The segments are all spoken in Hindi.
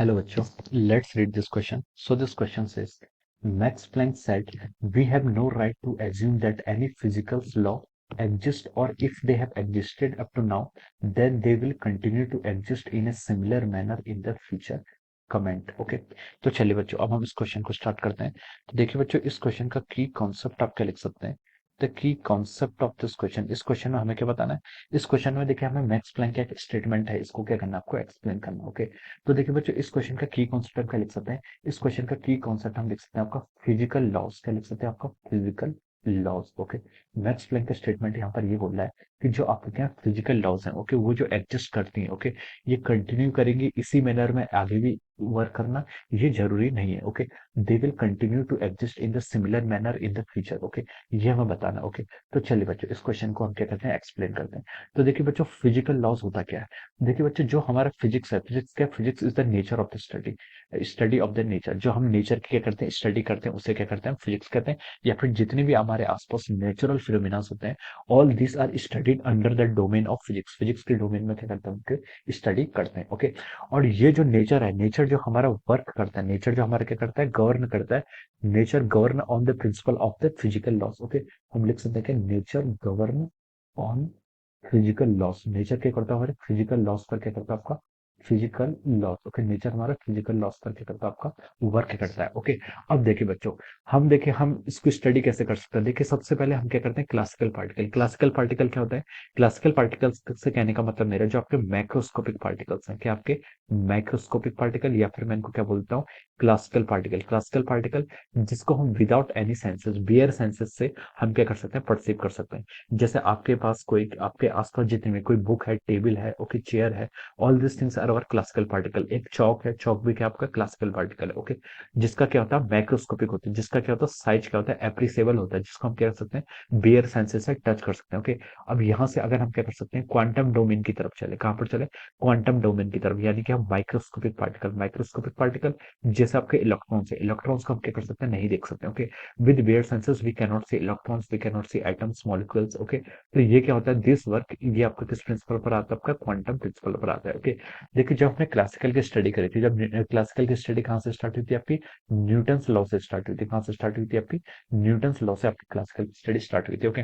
Hello, bachcho. Let's read this question. So this question says, Max Planck said, we have no right to assume that any physical law exist, or if they have existed up to now, then they will continue to exist in a similar manner in the future. Comment okay. तो चलिए बच्चों, अब हम इस क्वेश्चन को स्टार्ट करते हैं। तो देखिए बच्चों, इस क्वेश्चन का की कॉन्सेप्ट आप क्या लिख सकते हैं। The key concept of this question, इस क्वेश्चन में हमें क्या बताना है। इस क्वेश्चन में देखिए हमें मैक्स प्लैंक का एक स्टेटमेंट है, इसको क्या करना है, आपको एक्सप्लेन करना है। ओके। तो देखिए बच्चों, इस क्वेश्चन का की कॉन्सेप्ट हम क्या लिख सकते हैं। इस क्वेश्चन का की कॉन्सेप्ट हम लिख सकते हैं आपका फिजिकल लॉज, क्या लिख सकते हैं आपका physical laws. Okay. Max Planck का स्टेटमेंट यहाँ पर ये बोल रहा है कि जो आपके क्या फिजिकल लॉज हैं, ओके, वो जो एडजस्ट करती हैं, ओके, ये कंटिन्यू करेंगे इसी मैनर में आगे भी वर्क करना, ये जरूरी नहीं है। Okay. They will continue to exist in the similar manner in the future. Okay. ये हमें बताना। ओके। तो चलिए बच्चों, इस क्वेश्चन को हम क्या करते हैं, एक्सप्लेन करते हैं। तो देखिए बच्चों, फिजिकल लॉज होता क्या है। देखिए बच्चों, जो हमारा फिजिक्स है, फिजिक्स क्या, physics is the nature of the study, study of the nature. जो हम नेचर की क्या करते हैं, स्टडी करते हैं, उसे क्या करते हैं, फिजिक्स कहते हैं। या फिर जितने भी हमारे आसपास नेचुरल फिनोमिना होते हैं, all this are studied under the domain of physics. Physics के डोमेन में क्या करते हैं, उनके स्टडी करते हैं। ओके। और ये जो नेचर है, नेचर जो हमारा वर्क करता है, नेचर जो हमारा क्या करता है, गवर्न करता है। Nature govern on the principle of the physical loss. Okay. हम लिख सकते हैं कि nature govern on physical loss. Nature क्या करता है, हमारे फिजिकल लॉस पर क्या करता है, आपका फिजिकल लॉस। ओके। नेचर हमारा फिजिकल लॉस पर क्या करता है, आपका वर्क करता है। ओके। अब देखिए बच्चों, हम देखिए हम इसको स्टडी कैसे कर सकते हैं। देखिए सबसे पहले हम क्या करते हैं, क्लासिकल पार्टिकल। क्लासिकल पार्टिकल क्या होता है, क्लासिकल पार्टिकल्स से कहने का मतलब मेरा जो आपके मैक्रोस्कोपिक पार्टिकल्स हैं, क्या आपके माइक्रोस्कोपिक पार्टिकल, या फिर मैं इनको क्या बोलता हूँ, क्लासिकल पार्टिकल। क्लासिकल पार्टिकल जिसको हम without any senses, bare senses से हम क्या कर सकते हैं, परसीव कर सकते हैं। जैसे आपके पास कोई, आपके आसपास जितने में कोई बुक है, टेबल है, ओके, चेयर है, all this things are our classical particle. एक चौक है, चौक भी क्या आपका क्लासिकल पार्टिकल है। ओके। जिसका क्या होता है, मैक्रोस्कोपिक होता है, जिसका क्या होता है, साइज क्या होता है, एप्रिसिएबल होता है, जिसको हम क्या कर सकते हैं, बियर सेंसेस से टच कर सकते हैं। ओके। अब यहाँ से अगर हम क्या कर सकते हैं, क्वांटम डोमेन की तरफ चले, कहां पर चले, क्वांटम डोमेन की तरफ, यानी कि हम माइक्रोस्कोपिक पार्टिकल, माइक्रोस्कोपिक पार्टिकल जैसे आपके इलेक्ट्रॉन्स है, इलेक्ट्रॉन्स को हम क्या कर सकते हैं, नहीं देख सकते। Okay. With bare senses we can not see electrons, we can not see atoms, molecules. Okay. तो ये क्या होता है, दिस वर्क, ये आपका किस प्रिंसिपल पर आता है, आपका क्वांटम प्रिंसिपल पर आता है। ओके। देखिए जब हमने क्लासिकल की स्टडी करी थी, जब क्लासिकल की स्टडी कहाँ से स्टार्ट हुई थी आपकी, न्यूटन्स लॉ से स्टार्ट हुई थी। कहाँ से स्टार्ट हुई थी आपकी, न्यूटन्स लॉ से आपकी क्लासिकल स्टडी स्टार्ट हुई थी। ओके।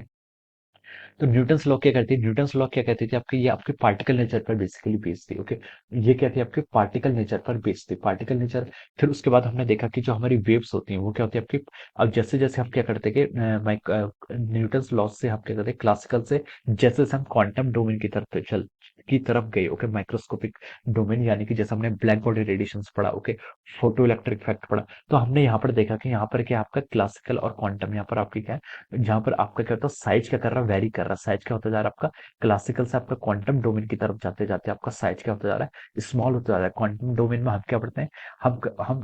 तो न्यूटन्स लॉ क्या करती है, न्यूटन्स लॉ क्या कहती थी आपकी, ये आपके पार्टिकल नेचर पर बेसिकली बेस्ड थी। ओके। ये क्या थी, आपके पार्टिकल नेचर पर बेस्ड थी, पार्टिकल नेचर। फिर उसके बाद हमने देखा कि जो हमारी वेव्स होती हैं वो क्या होती है आपकी। अब जैसे जैसे हम क्या करते हैं कि न्यूटन्स लॉ से हम क्या करते हैं, क्लासिकल से जैसे जैसे हम क्वांटम डोमेन की तरफ चल की तरफ गए, ओके, माइक्रोस्कोपिक डोमेन, यानी कि जैसे हमने ब्लैक बॉडी रेडिएशन पढ़ा, ओके, फोटो इलेक्ट्रिक इफेक्ट पढ़ा, तो हमने यहाँ पर देखा कि यहाँ पर क्या आपका क्लासिकल और क्वांटम, यहाँ पर आपकी क्या है, जहां पर आपका क्या होता है, साइज क्या कर रहा है, वेरी कर रहा है, साइज क्या होता जा रहा है आपका, क्लासिकल से आपका क्वांटम डोमेन की तरफ जाते जाते आपका साइज क्या होता जा रहा है, स्मॉल होता जा रहा है। क्वांटम डोमेन में हम क्या पढ़ते हैं, हम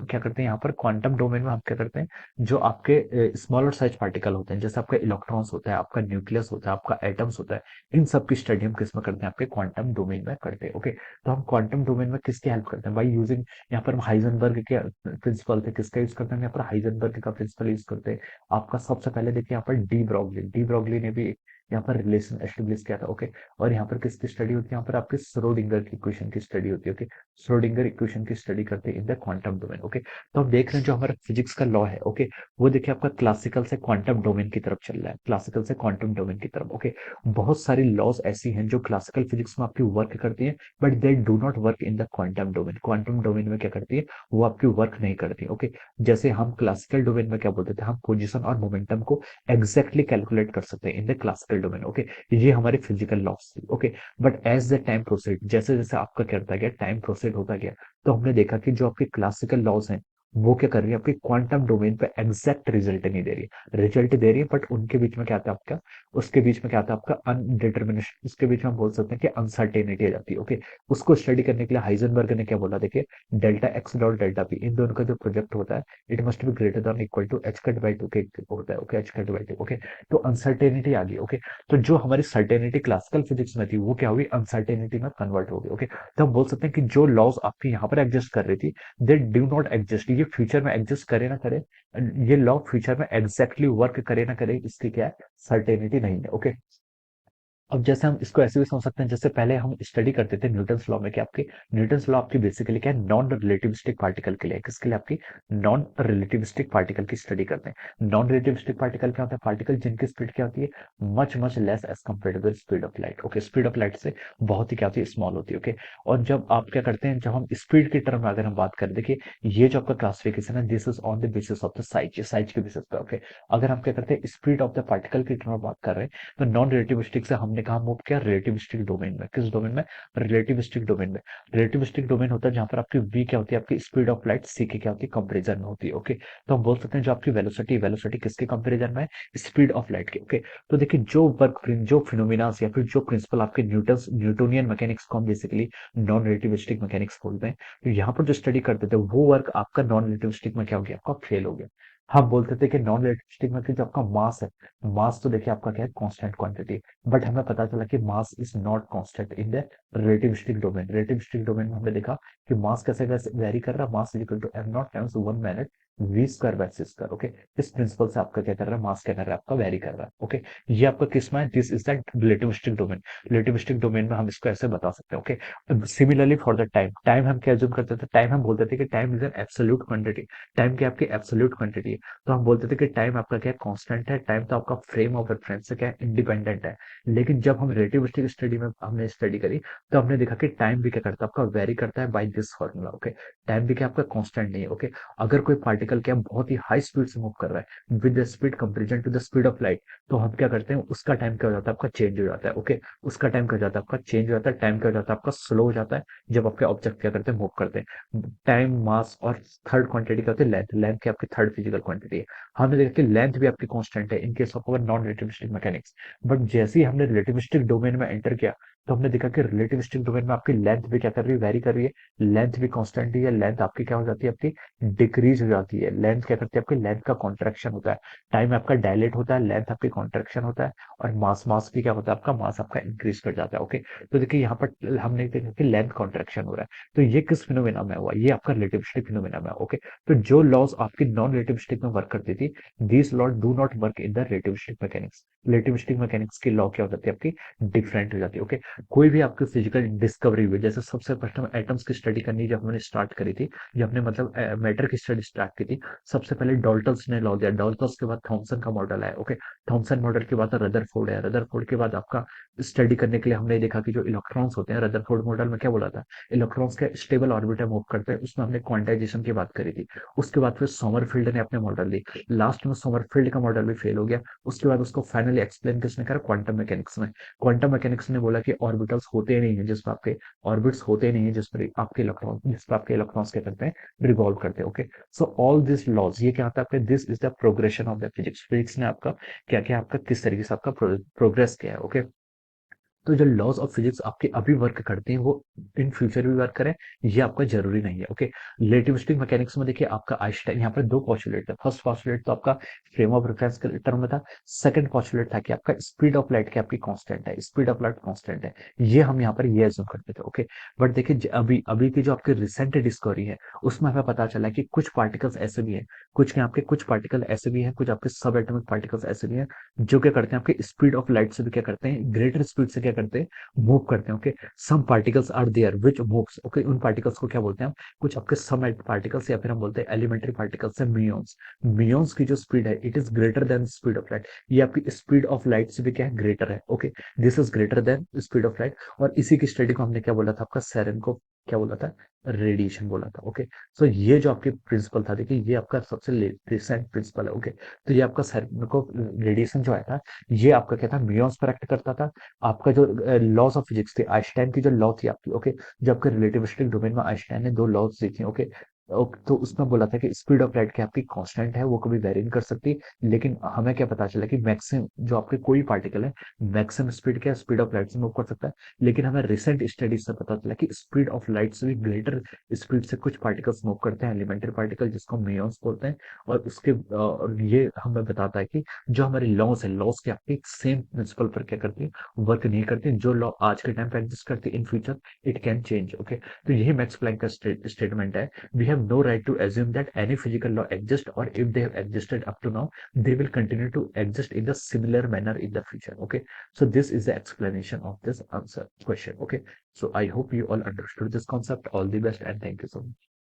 क्या करते हैं, यहाँ पर क्वांटम डोमेन में हम क्या करते हैं, जो आपके स्मॉलर साइज पार्टिकल होते हैं, जैसे आपका इलेक्ट्रॉन्स होता है, आपका न्यूक्लियस होता है, आपका एटम्स होता है, इन सब की स्टडी हम किस में करते हैं, आपके क्वांटम डोमेन में करते हैं। ओके। तो हम क्वांटम डोमेन में किसकी हेल्प करते हैं, बाई यूजिंग, यहाँ पर हम हाइजेनबर्ग के प्रिंसिपल थे, किसका यूज करते हैं, यहाँ पर हाइजेनबर्ग का प्रिंसिपल यूज करते हैं। आपका सबसे पहले देखिए यहाँ पर डी ब्रॉगली ने भी यहाँ पर रिलेशन एस्टेब्लिश किया था। ओके। और यहाँ पर किसकी स्टडी होती है, यहाँ पर आपके श्रोडिंगर की इक्वेशन की स्टडी होती है। ओके। श्रोडिंगर इक्वेशन की स्टडी करते हैं in the quantum domain. Okay. तो हम देख रहे हैं जो हमारा फिजिक्स का लॉ है, ओके, वो देखिए आपका क्लासिकल से क्वांटम डोमेन की तरफ चल रहा है, क्लासिकल से क्वांटम डोमेन की तरफ। ओके। बहुत सारी लॉज ऐसी हैं जो क्लासिकल फिजिक्स में आपकी वर्क करती है, but they do not work in the quantum domain. Quantum domain में क्या करती है, वो आपकी वर्क नहीं करती। ओके। जैसे हम क्लासिकल डोमेन में क्या बोलते थे, हम पोजिशन और मोमेंटम को एग्जैक्टली कैलकुलेट कर सकते हैं in the classical domain. Okay. ये हमारे फिजिकल लॉस थी। Okay. But as the time proceed, जैसे जैसे आपका क्या होता गया, टाइम प्रोसीड होता गया, तो हमने देखा कि जो आपके क्लासिकल लॉज हैं वो क्या कर रही है, आपके क्वांटम डोमेन पे एग्जैक्ट रिजल्ट नहीं दे रही है, रिजल्ट दे रही है, बट उनके बीच में क्या आता है आपका, उसके बीच में क्या आता है आपका अनडिटर्मिनेशन, उसके बीच में हम बोल सकते हैं कि अनसर्टेनिटी आ जाती है। ओके। उसको स्टडी करने के लिए हाइजेनबर्ग ने क्या बोला, देखिए, delta X dot delta P, इन दोनों का जो प्रोजेक्ट होता है, it must be greater than equal to H cut by two के होता है। Okay. H cut by two. Okay. तो अनसर्टेनिटी आ गई। ओके। तो जो हमारी सर्टेनिटी क्लासिकल फिजिक्स में थी वो क्या हुई, अनसर्टेनिटी में कन्वर्ट हो गई। ओके। तो हम बोल सकते हैं कि जो लॉज आपकी यहाँ पर एग्जिस्ट कर रही थी, दे डू नॉट एग्जिस्ट, ये फ्यूचर में एग्जिस्ट करे ना करे, ये लॉ फ्यूचर में एग्जैक्टली वर्क करे ना करे, इसकी क्या है, सर्टेनिटी नहीं है। ओके। अब जैसे हम इसको ऐसे भी समझ सकते हैं, जैसे पहले हम स्टडी करते थे न्यूटन्स लॉ में कि आपके न्यूटन्स लॉ आपकी बेसिकली क्या है, नॉन रिलेटिविस्टिक पार्टिकल के लिए, किसके लिए, आपकी नॉन रिलेटिविस्टिक पार्टिकल की स्टडी करते हैं। नॉन रिलेटिविस्टिक पार्टिकल क्या होता है, पार्टिकल जिनकी स्पीड क्या होती है, much much less as compare to the speed of light. Okay, speed of light से बहुत ही क्या होती है, स्मॉल होती है। ओके, और जब आप क्या करते हैं, जब हम स्पीड के टर्म में अगर हम बात करें, देखिए ये जो आपका क्लासिफिकेशन है, this is on the basis of the size, size के बेसिस पे। ओके, अगर हम क्या करते हैं स्पीड ऑफ द पार्टिकल की टर्म में बात कर रहे हैं, तो नॉन रिलेटिविस्टिक से हमने कहा मूव किया रिलेटिविस्टिक डोमेन में। किस डोमेन में, रिलेटिविस्टिक डोमेन में। रिलेटिविस्टिक डोमेन होता है जहां पर आपकी v क्या होती है, आपकी स्पीड ऑफ लाइट c की क्या होती है, कंपेरिजन में होती है। ओके, तो हम बोल सकते हैं जो आपकी वेलोसिटी, वेलोसिटी किसके कंपेरिजन में है, स्पीड ऑफ लाइट के। ओके, तो देखिए जो वर्क, जो फिनोमिना या फिर जो प्रिंसिपल आपके न्यूटोनियन मैकेनिक्स को हम बेसिकली नॉन रिलेटिविस्टिक मैकेनिक्स बोलते हैं, तो यहाँ पर जो स्टडी करते थे वो वर्क आपका नॉन रिलेटिविस्टिक में क्या हो गया, आपका फेल हो गया। हम बोलते थे कि नॉन रिलेटिविस्टिक में कि जो आपका मास है, मास तो देखिए आपका क्या है, कांस्टेंट क्वांटिटी, बट हमें पता चला कि mass is not constant in the relativistic domain. Relativistic domain में हमने देखा कि मास कैसे कैसे वेरी कर रहा है, mass is equal to m not times 1 minus v square by c square. Okay, इस प्रिंसिपल से आपका क्या कर रहा है, मास क्या कर रहा है, आपका वेरी कर रहा है। ओके, ये आपका किस में है, this is the relativistic domain. Relativistic domain में हम इसको ऐसे बता सकते हैं। Okay, similarly for the time, time हम क्या एज्यूम करते थे, टाइम हम बोलते थे कि time is an absolute quantity. Time की आपकी एब्सोल्यूट क्वांटिटी है, तो हम बोलते थे कि टाइम आपका क्या है, कांस्टेंट है, टाइम तो आपका फ्रेम ऑफ रेफरेंस से क्या है, इंडिपेंडेंट है। लेकिन जब हम रिलेटिविस्टिक स्टडी में हमने स्टडी करी, तो हमने देखा कि टाइम भी क्या करता है, आपका वेरी करता है by this formula. Okay, time भी क्या आपका कांस्टेंट नहीं है। ओके, अगर कोई पार्टिकल क्या बहुत ही हाई स्पीड से मूव कर रहा है with the speed comparison to the speed of light, तो हम क्या करते हैं, उसका टाइम क्या हो जाता है, आपका चेंज हो जाता है। ओके, उसका टाइम क्या हो जाता है, आपका चेंज हो जाता है, टाइम क्या हो जाता है, आपका स्लो हो जाता है, जब आपके ऑब्जेक्ट क्या करते हैं, मूव करते हैं। टाइम, मास और थर्ड क्वांटिटी क्या होती है, लेंथ। लेंथ की आपकी थर्ड फिजिकल क्वांटिटी है। हमने देखा कि लेंथ भी आपकी कांस्टेंट है in case of our non relativistic mechanics. But जैसे ही हमने रिलेटिविस्टिक डोमेन में एंटर किया, तो हमने देखा कि रिलेटिविस्टिक डोमेन में आपकी लेंथ भी क्या कर रही है, वेरी कर रही है। लेंथ भी कांस्टेंट ही है, लेंथ आपकी क्या हो जाती है, आपकी डिक्रीज हो जाती है। लेंथ क्या करती है, आपकी लेंथ का कॉन्ट्रैक्शन होता है। टाइम आपका डायलेट होता है, लेंथ आपकी कॉन्ट्रैक्शन होता है। और मास, मास भी क्या होता है, आपका मास आपका इंक्रीज कर जाता है। ओके, तो देखिए यहाँ पर हमने देखा कि लेंथ कॉन्ट्रैक्शन हो रहा है, तो ये किस फिनोमेना में हुआ, ये आपका रिलेटिविस्टिक फिनोमेना में। ओके, तो जो लॉज आपकी नॉन रिलेटिविस्टिक में वर्क करती थी, these law do not work in the relativistic mechanics. Relativistic mechanics की लॉ क्या हो जाती है, आपकी डिफरेंट हो जाती है। ओके, कोई भी आपकी फिजिकल डिस्कवरी हुई, जैसे सबसे फर्स्ट हम एटम्स की स्टडी करनी जब हमने स्टार्ट करी थी, जब हमने मतलब मैटर की स्टडी स्टार्ट की थी, सबसे पहले डॉल्टन्स ने लॉ दिया, डॉल्टन्स के बाद थॉमसन का मॉडल आया। ओके, थॉमसन मॉडल के बाद रदरफोर्ड है, रदरफोर्ड के बाद आपका स्टडी करने के लिए हमने देखा कि जो इलेक्ट्रॉन्स होते हैं, रदरफोर्ड मॉडल में क्या बोला था, इलेक्ट्रॉन्स के स्टेबल ऑर्बिटर मूव करते हैं, उसमें हमने क्वांटाइजेशन की बात करी थी। उसके बाद फिर सोमरफील्ड ने अपने मॉडल दी, लास्ट में सोमरफील्ड का मॉडल भी फेल हो गया। उसके बाद उसको फाइनली एक्सप्लेन किसने करा, क्वांटम मैकेनिक्स में। क्वांटम मैकेनिक्स ने बोला कि ऑर्बिटल्स होते नहीं है जिसमें आपके ऑर्बिट्स होते नहीं है, जिस पर आपके इलेक्ट्रॉन, जिस पर आपके इलेक्ट्रॉन्स क्या करते हैं, रिवॉल्व करते हैं। Okay, so all this laws, ये क्या होता है आपके, this is the progression of the physics. Physics ने आपका क्या क्या, आपका किस तरीके से आपका प्रोग्रेस किया है। ओके, तो जो लॉज ऑफ फिजिक्स आपके अभी वर्क करते हैं वो इन फ्यूचर भी वर्क करें, ये आपका जरूरी नहीं है। ओके, रिलेटिविस्टिक मैकेनिक्स में देखिए आपका आइंस्टाइन, यहाँ पर दो पॉस्टुलेट था। फर्स्ट पॉस्टुलेट तो आपका फ्रेम ऑफ रेफरेंस के टर्म में था। सेकंड पॉस्टुलेट था कि आपका स्पीड ऑफ लाइट की आपकी कांस्टेंट है, स्पीड ऑफ लाइट कांस्टेंट है, ये हम यहाँ पर ये एज्यूम करते थे। ओके, बट देखिए अभी अभी की जो आपकी रिसेंट डिस्कवरी है, उसमें हमें पता चला कि कुछ पार्टिकल्स ऐसे भी हैं, कुछ आपके कुछ पार्टिकल ऐसे भी हैं, कुछ आपके सब एटॉमिक पार्टिकल्स ऐसे भी हैं, जो क्या करते हैं, आपके स्पीड ऑफ लाइट से भी क्या करते हैं, ग्रेटर स्पीड से क्या करते हैं, मूव करते हैं। Okay, some particles are there which moves. Okay, उन पार्टिकल्स को क्या बोलते हैं हम, कुछ आपके सम पार्टिकल्स या फिर हम बोलते हैं एलिमेंट्री पार्टिकल्स से म्यून्स। म्यून्स की जो स्पीड है, it is greater than speed of light, ये आपकी स्पीड ऑफ लाइट से भी क्या है, ग्रेटर है। Okay, this is greater than speed of light. और इसी की स्टडी को हमने क्या बोला था, आपका सेरेन को क्या बोला था, रेडिएशन बोला था। ओके, सो ये जो आपके प्रिंसिपल था, देखिए ये आपका सबसे रिसेंट प्रिंसिपल है। ओके, तो ये आपका सेरेन को रेडिएशन जो आया था, ये आपका क्या था, म्यून्स पर एक्ट करता था। आपका जो लॉज ऑफ फिजिक्स थे, आइंस्टाइन की जो लॉ थी आपकी। ओके, जब आपके रिलेटिविस्टिक डोमेन में आइंस्टाइन ने दो लॉज दी थी। ओके, तो उसमें बोला था कि स्पीड ऑफ लाइट की आपकी कांस्टेंट है, वो कभी वेरी नहीं कर सकती। लेकिन हमें क्या पता चला कि मैक्सिमम जो आपके कोई पार्टिकल है, मैक्सिमम स्पीड क्या, स्पीड ऑफ लाइट से मूव कर सकता है। लेकिन हमें रिसेंट स्टडीज से पता चला कि स्पीड ऑफ लाइट से भी ग्रेटर स्पीड से कुछ पार्टिकल्स मूव करते हैं, एलिमेंट्री पार्टिकल, जिसको म्यून्स बोलते हैं। और उसके ये हमें बताता है कि जो हमारे लॉज है, लॉज के आपके सेम प्रिंसिपल पर क्या करती है, वर्क नहीं करती। जो लॉ आज के टाइम पे एग्जिस्ट करती है, in future it can change. Okay, तो यही मैक्स प्लैंक का स्टेटमेंट है। We have no right to assume that any physical law exists, or if they have existed up to now, they will continue to exist in the similar manner in the future. Okay, so this is the explanation of this answer question. Okay, so I hope you all understood this concept. All the best and thank you so much.